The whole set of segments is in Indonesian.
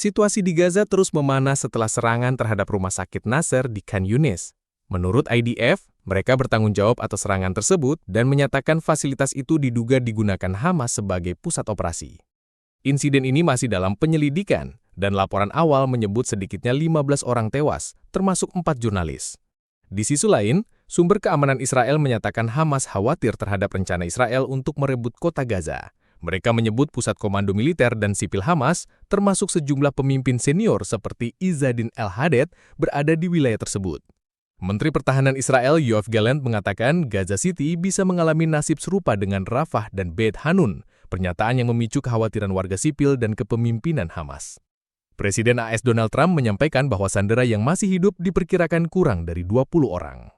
Situasi di Gaza terus memanas setelah serangan terhadap rumah sakit Nasser di Khan Yunis. Menurut IDF, mereka bertanggung jawab atas serangan tersebut dan menyatakan fasilitas itu diduga digunakan Hamas sebagai pusat operasi. Insiden ini masih dalam penyelidikan, dan laporan awal menyebut sedikitnya 15 orang tewas, termasuk 4 jurnalis. Di sisi lain, sumber keamanan Israel menyatakan Hamas khawatir terhadap rencana Israel untuk merebut kota Gaza. Mereka menyebut pusat komando militer dan sipil Hamas, termasuk sejumlah pemimpin senior seperti Izzadin El-Hadad, berada di wilayah tersebut. Menteri Pertahanan Israel Yoav Gallant mengatakan Gaza City bisa mengalami nasib serupa dengan Rafah dan Beit Hanun, pernyataan yang memicu kekhawatiran warga sipil dan kepemimpinan Hamas. Presiden AS Donald Trump menyampaikan bahwa sandera yang masih hidup diperkirakan kurang dari 20 orang.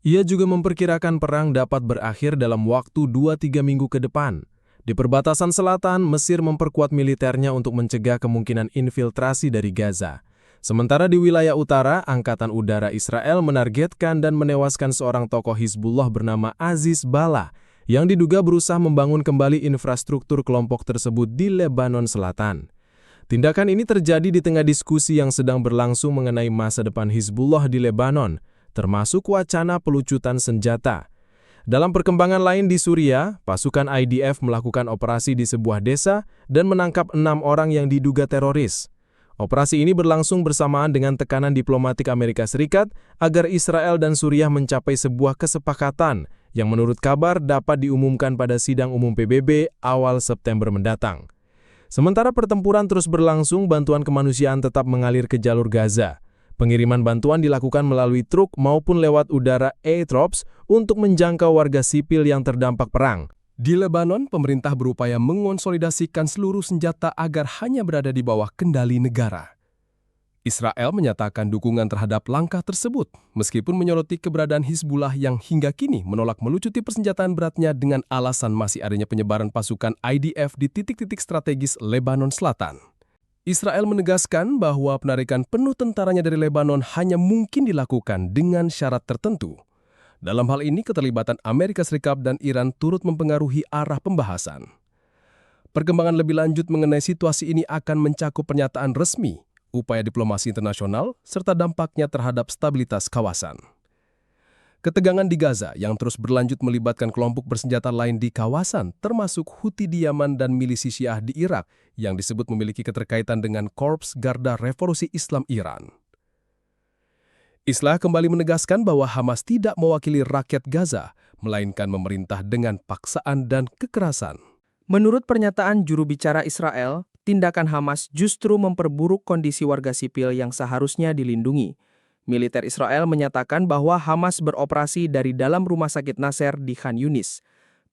Ia juga memperkirakan perang dapat berakhir dalam waktu 2-3 minggu ke depan. Di perbatasan selatan, Mesir memperkuat militernya untuk mencegah kemungkinan infiltrasi dari Gaza. Sementara di wilayah utara, Angkatan Udara Israel menargetkan dan menewaskan seorang tokoh Hizbullah bernama Aziz Bala, yang diduga berusaha membangun kembali infrastruktur kelompok tersebut di Lebanon Selatan. Tindakan ini terjadi di tengah diskusi yang sedang berlangsung mengenai masa depan Hizbullah di Lebanon, termasuk wacana pelucutan senjata. Dalam perkembangan lain di Suriah, pasukan IDF melakukan operasi di sebuah desa dan menangkap 6 orang yang diduga teroris. Operasi ini berlangsung bersamaan dengan tekanan diplomatik Amerika Serikat agar Israel dan Suriah mencapai sebuah kesepakatan yang menurut kabar dapat diumumkan pada sidang umum PBB awal September mendatang. Sementara pertempuran terus berlangsung, bantuan kemanusiaan tetap mengalir ke jalur Gaza. Pengiriman bantuan dilakukan melalui truk maupun lewat udara Aetrops untuk menjangkau warga sipil yang terdampak perang. Di Lebanon, pemerintah berupaya mengonsolidasikan seluruh senjata agar hanya berada di bawah kendali negara. Israel menyatakan dukungan terhadap langkah tersebut, meskipun menyoroti keberadaan Hizbullah yang hingga kini menolak melucuti persenjataan beratnya dengan alasan masih adanya penyebaran pasukan IDF di titik-titik strategis Lebanon Selatan. Israel menegaskan bahwa penarikan penuh tentaranya dari Lebanon hanya mungkin dilakukan dengan syarat tertentu. Dalam hal ini, keterlibatan Amerika Serikat dan Iran turut mempengaruhi arah pembahasan. Perkembangan lebih lanjut mengenai situasi ini akan mencakup pernyataan resmi, upaya diplomasi internasional, serta dampaknya terhadap stabilitas kawasan. Ketegangan di Gaza yang terus berlanjut melibatkan kelompok bersenjata lain di kawasan, termasuk Houthi di Yaman dan milisi Syiah di Irak, yang disebut memiliki keterkaitan dengan Korps Garda Revolusi Islam Iran. Islah kembali menegaskan bahwa Hamas tidak mewakili rakyat Gaza, melainkan memerintah dengan paksaan dan kekerasan. Menurut pernyataan juru bicara Israel, tindakan Hamas justru memperburuk kondisi warga sipil yang seharusnya dilindungi. Militer Israel menyatakan bahwa Hamas beroperasi dari dalam rumah sakit Nasser di Khan Yunis.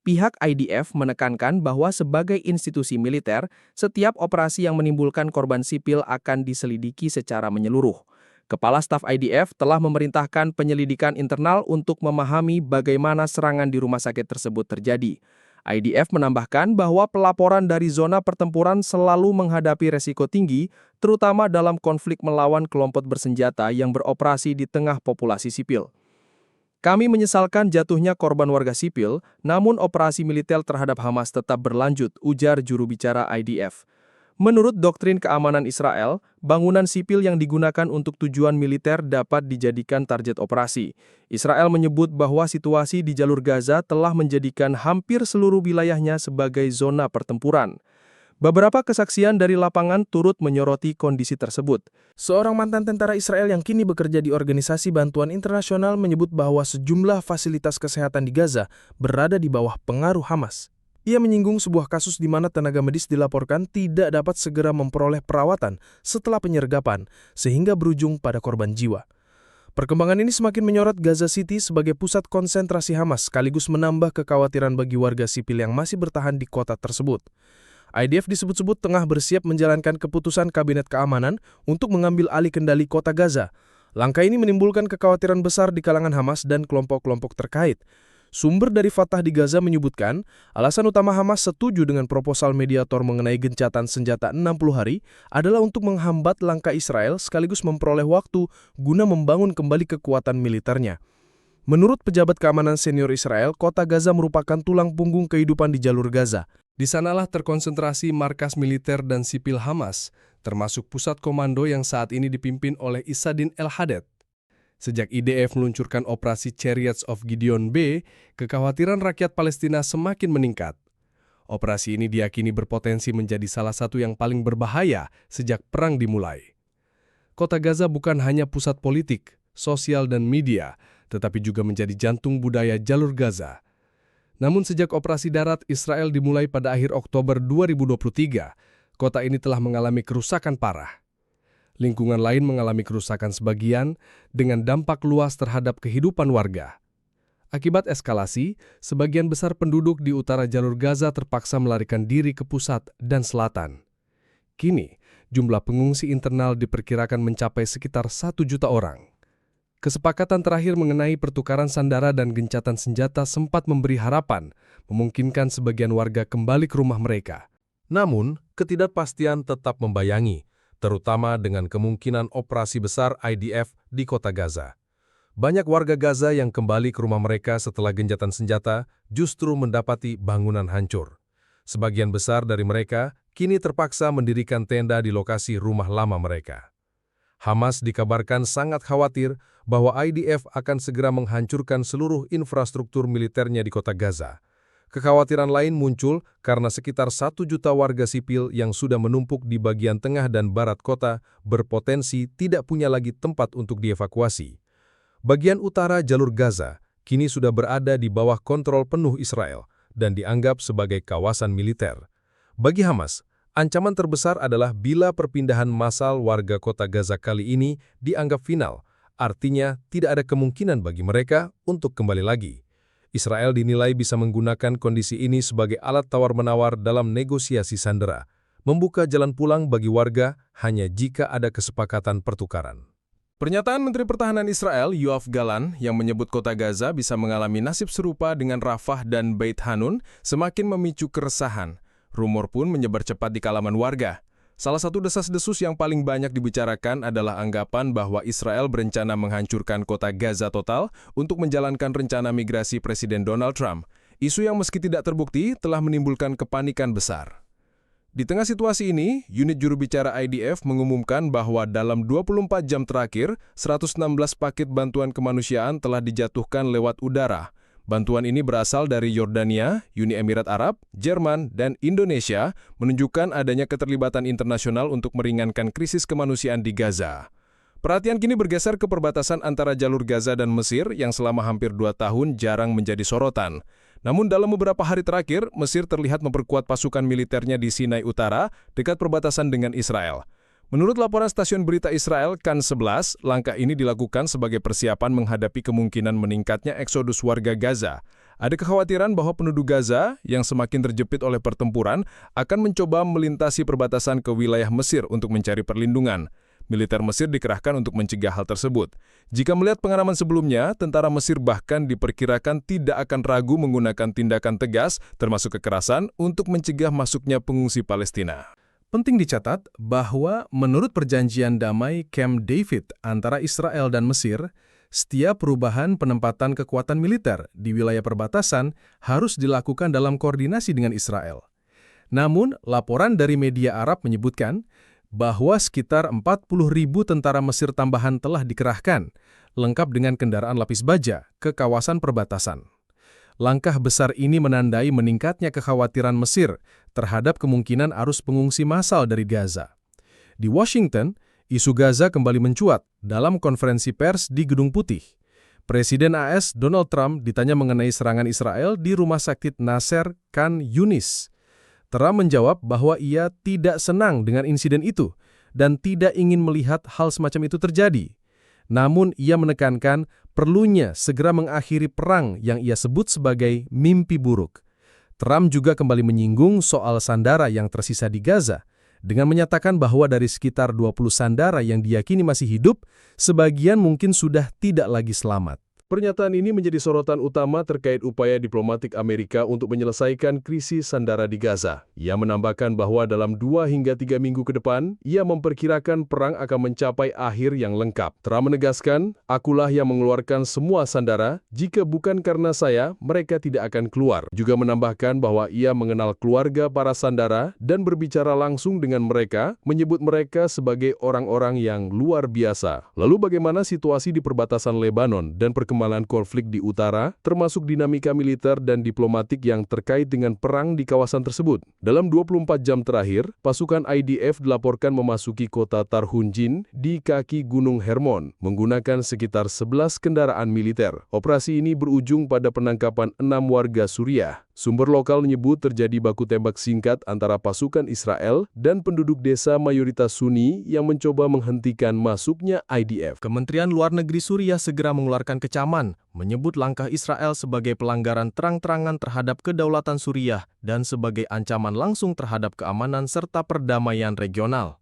Pihak IDF menekankan bahwa sebagai institusi militer, setiap operasi yang menimbulkan korban sipil akan diselidiki secara menyeluruh. Kepala Staf IDF telah memerintahkan penyelidikan internal untuk memahami bagaimana serangan di rumah sakit tersebut terjadi. IDF menambahkan bahwa pelaporan dari zona pertempuran selalu menghadapi resiko tinggi, terutama dalam konflik melawan kelompok bersenjata yang beroperasi di tengah populasi sipil. Kami menyesalkan jatuhnya korban warga sipil, namun operasi militer terhadap Hamas tetap berlanjut, ujar juru bicara IDF. Menurut doktrin keamanan Israel, bangunan sipil yang digunakan untuk tujuan militer dapat dijadikan target operasi. Israel menyebut bahwa situasi di jalur Gaza telah menjadikan hampir seluruh wilayahnya sebagai zona pertempuran. Beberapa kesaksian dari lapangan turut menyoroti kondisi tersebut. Seorang mantan tentara Israel yang kini bekerja di organisasi bantuan internasional menyebut bahwa sejumlah fasilitas kesehatan di Gaza berada di bawah pengaruh Hamas. Ia menyinggung sebuah kasus di mana tenaga medis dilaporkan tidak dapat segera memperoleh perawatan setelah penyergapan, sehingga berujung pada korban jiwa. Perkembangan ini semakin menyorot Gaza City sebagai pusat konsentrasi Hamas, sekaligus menambah kekhawatiran bagi warga sipil yang masih bertahan di kota tersebut. IDF disebut-sebut tengah bersiap menjalankan keputusan Kabinet Keamanan untuk mengambil alih kendali kota Gaza. Langkah ini menimbulkan kekhawatiran besar di kalangan Hamas dan kelompok-kelompok terkait. Sumber dari Fatah di Gaza menyebutkan, alasan utama Hamas setuju dengan proposal mediator mengenai gencatan senjata 60 hari adalah untuk menghambat langkah Israel sekaligus memperoleh waktu guna membangun kembali kekuatan militernya. Menurut pejabat keamanan senior Israel, kota Gaza merupakan tulang punggung kehidupan di jalur Gaza. Di sanalah terkonsentrasi markas militer dan sipil Hamas, termasuk pusat komando yang saat ini dipimpin oleh Izzadin El-Hadad. Sejak IDF meluncurkan operasi Chariots of Gideon B, kekhawatiran rakyat Palestina semakin meningkat. Operasi ini diyakini berpotensi menjadi salah satu yang paling berbahaya sejak perang dimulai. Kota Gaza bukan hanya pusat politik, sosial, dan media, tetapi juga menjadi jantung budaya jalur Gaza. Namun sejak operasi darat Israel dimulai pada akhir Oktober 2023, kota ini telah mengalami kerusakan parah. Lingkungan lain mengalami kerusakan sebagian dengan dampak luas terhadap kehidupan warga. Akibat eskalasi, sebagian besar penduduk di utara jalur Gaza terpaksa melarikan diri ke pusat dan selatan. Kini, jumlah pengungsi internal diperkirakan mencapai sekitar 1 juta orang. Kesepakatan terakhir mengenai pertukaran sandera dan gencatan senjata sempat memberi harapan, memungkinkan sebagian warga kembali ke rumah mereka. Namun, ketidakpastian tetap membayangi, terutama dengan kemungkinan operasi besar IDF di kota Gaza. Banyak warga Gaza yang kembali ke rumah mereka setelah gencatan senjata justru mendapati bangunan hancur. Sebagian besar dari mereka kini terpaksa mendirikan tenda di lokasi rumah lama mereka. Hamas dikabarkan sangat khawatir bahwa IDF akan segera menghancurkan seluruh infrastruktur militernya di kota Gaza. Kekhawatiran lain muncul karena sekitar 1 juta warga sipil yang sudah menumpuk di bagian tengah dan barat kota berpotensi tidak punya lagi tempat untuk dievakuasi. Bagian utara jalur Gaza kini sudah berada di bawah kontrol penuh Israel dan dianggap sebagai kawasan militer. Bagi Hamas, ancaman terbesar adalah bila perpindahan massal warga kota Gaza kali ini dianggap final, artinya tidak ada kemungkinan bagi mereka untuk kembali lagi. Israel dinilai bisa menggunakan kondisi ini sebagai alat tawar-menawar dalam negosiasi sandera, membuka jalan pulang bagi warga hanya jika ada kesepakatan pertukaran. Pernyataan Menteri Pertahanan Israel, Yoav Gallant, yang menyebut kota Gaza bisa mengalami nasib serupa dengan Rafah dan Beit Hanun semakin memicu keresahan. Rumor pun menyebar cepat di kalangan warga. Salah satu desas-desus yang paling banyak dibicarakan adalah anggapan bahwa Israel berencana menghancurkan kota Gaza total untuk menjalankan rencana migrasi Presiden Donald Trump. Isu yang meski tidak terbukti telah menimbulkan kepanikan besar. Di tengah situasi ini, unit juru bicara IDF mengumumkan bahwa dalam 24 jam terakhir, 116 paket bantuan kemanusiaan telah dijatuhkan lewat udara. Bantuan ini berasal dari Yordania, Uni Emirat Arab, Jerman, dan Indonesia, menunjukkan adanya keterlibatan internasional untuk meringankan krisis kemanusiaan di Gaza. Perhatian kini bergeser ke perbatasan antara jalur Gaza dan Mesir yang selama hampir 2 tahun jarang menjadi sorotan. Namun dalam beberapa hari terakhir, Mesir terlihat memperkuat pasukan militernya di Sinai Utara, dekat perbatasan dengan Israel. Menurut laporan stasiun berita Israel, Kan 11, langkah ini dilakukan sebagai persiapan menghadapi kemungkinan meningkatnya eksodus warga Gaza. Ada kekhawatiran bahwa penduduk Gaza yang semakin terjepit oleh pertempuran akan mencoba melintasi perbatasan ke wilayah Mesir untuk mencari perlindungan. Militer Mesir dikerahkan untuk mencegah hal tersebut. Jika melihat pengalaman sebelumnya, tentara Mesir bahkan diperkirakan tidak akan ragu menggunakan tindakan tegas, termasuk kekerasan, untuk mencegah masuknya pengungsi Palestina. Penting dicatat bahwa menurut perjanjian damai Camp David antara Israel dan Mesir, setiap perubahan penempatan kekuatan militer di wilayah perbatasan harus dilakukan dalam koordinasi dengan Israel. Namun, laporan dari media Arab menyebutkan bahwa sekitar 40.000 tentara Mesir tambahan telah dikerahkan, lengkap dengan kendaraan lapis baja, ke kawasan perbatasan. Langkah besar ini menandai meningkatnya kekhawatiran Mesir terhadap kemungkinan arus pengungsi massal dari Gaza. Di Washington, isu Gaza kembali mencuat dalam konferensi pers di Gedung Putih. Presiden AS Donald Trump ditanya mengenai serangan Israel di Rumah Sakit Nasser Khan Yunis. Trump menjawab bahwa ia tidak senang dengan insiden itu dan tidak ingin melihat hal semacam itu terjadi. Namun ia menekankan perlunya segera mengakhiri perang yang ia sebut sebagai mimpi buruk. Trump juga kembali menyinggung soal sandera yang tersisa di Gaza, dengan menyatakan bahwa dari sekitar 20 sandera yang diyakini masih hidup, sebagian mungkin sudah tidak lagi selamat. Pernyataan ini menjadi sorotan utama terkait upaya diplomatik Amerika untuk menyelesaikan krisis sandera di Gaza. Ia menambahkan bahwa dalam 2 hingga 3 minggu ke depan, ia memperkirakan perang akan mencapai akhir yang lengkap. Trump menegaskan, "Akulah yang mengeluarkan semua sandera, jika bukan karena saya, mereka tidak akan keluar." Juga menambahkan bahwa ia mengenal keluarga para sandera dan berbicara langsung dengan mereka, menyebut mereka sebagai orang-orang yang luar biasa. Lalu bagaimana situasi di perbatasan Lebanon dan perkembangan konflik di utara, termasuk dinamika militer dan diplomatik yang terkait dengan perang di kawasan tersebut? Dalam 24 jam terakhir, pasukan IDF dilaporkan memasuki kota Tarhunjin di kaki Gunung Hermon, menggunakan sekitar 11 kendaraan militer. Operasi ini berujung pada penangkapan 6 warga Suriah. Sumber lokal menyebut terjadi baku tembak singkat antara pasukan Israel dan penduduk desa mayoritas Sunni yang mencoba menghentikan masuknya IDF. Kementerian Luar Negeri Suriah segera mengeluarkan kecaman, menyebut langkah Israel sebagai pelanggaran terang-terangan terhadap kedaulatan Suriah dan sebagai ancaman langsung terhadap keamanan serta perdamaian regional.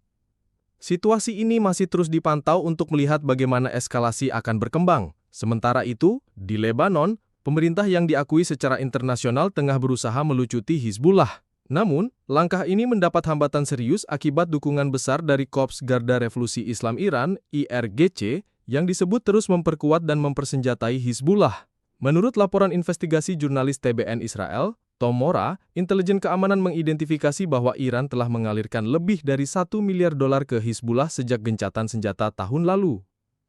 Situasi ini masih terus dipantau untuk melihat bagaimana eskalasi akan berkembang. Sementara itu, di Lebanon, pemerintah yang diakui secara internasional tengah berusaha melucuti Hizbullah. Namun, langkah ini mendapat hambatan serius akibat dukungan besar dari Korps Garda Revolusi Islam Iran, IRGC, yang disebut terus memperkuat dan mempersenjatai Hizbullah. Menurut laporan investigasi jurnalis TBN Israel, Tom Mora, intelijen keamanan mengidentifikasi bahwa Iran telah mengalirkan lebih dari $1 miliar ke Hizbullah sejak gencatan senjata tahun lalu.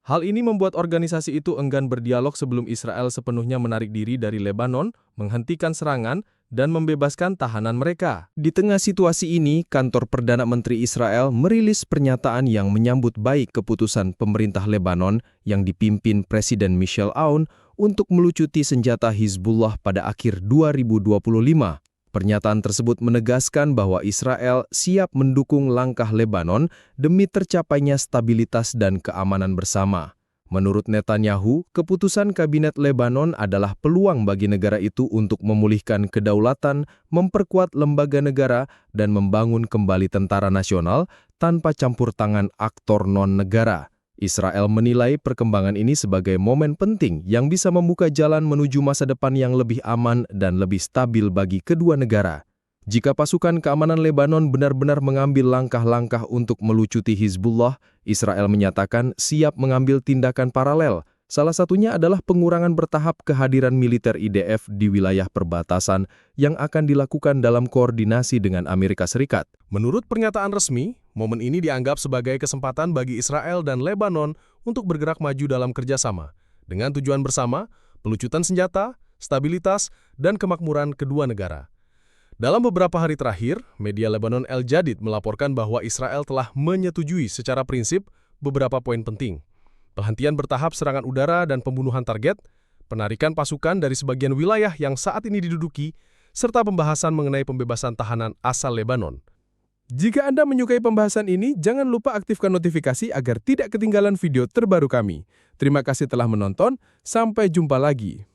Hal ini membuat organisasi itu enggan berdialog sebelum Israel sepenuhnya menarik diri dari Lebanon, menghentikan serangan, dan membebaskan tahanan mereka. Di tengah situasi ini, kantor Perdana Menteri Israel merilis pernyataan yang menyambut baik keputusan pemerintah Lebanon yang dipimpin Presiden Michel Aoun untuk melucuti senjata Hizbullah pada akhir 2025. Pernyataan tersebut menegaskan bahwa Israel siap mendukung langkah Lebanon demi tercapainya stabilitas dan keamanan bersama. Menurut Netanyahu, keputusan kabinet Lebanon adalah peluang bagi negara itu untuk memulihkan kedaulatan, memperkuat lembaga negara, dan membangun kembali tentara nasional tanpa campur tangan aktor non-negara. Israel menilai perkembangan ini sebagai momen penting yang bisa membuka jalan menuju masa depan yang lebih aman dan lebih stabil bagi kedua negara. Jika pasukan keamanan Lebanon benar-benar mengambil langkah-langkah untuk melucuti Hizbullah, Israel menyatakan siap mengambil tindakan paralel. Salah satunya adalah pengurangan bertahap kehadiran militer IDF di wilayah perbatasan yang akan dilakukan dalam koordinasi dengan Amerika Serikat. Menurut pernyataan resmi, momen ini dianggap sebagai kesempatan bagi Israel dan Lebanon untuk bergerak maju dalam kerjasama, dengan tujuan bersama, pelucutan senjata, stabilitas, dan kemakmuran kedua negara. Dalam beberapa hari terakhir, media Lebanon El Jadid melaporkan bahwa Israel telah menyetujui secara prinsip beberapa poin penting. Penghentian bertahap serangan udara dan pembunuhan target, penarikan pasukan dari sebagian wilayah yang saat ini diduduki, serta pembahasan mengenai pembebasan tahanan asal Lebanon. Jika Anda menyukai pembahasan ini, jangan lupa aktifkan notifikasi agar tidak ketinggalan video terbaru kami. Terima kasih telah menonton, sampai jumpa lagi.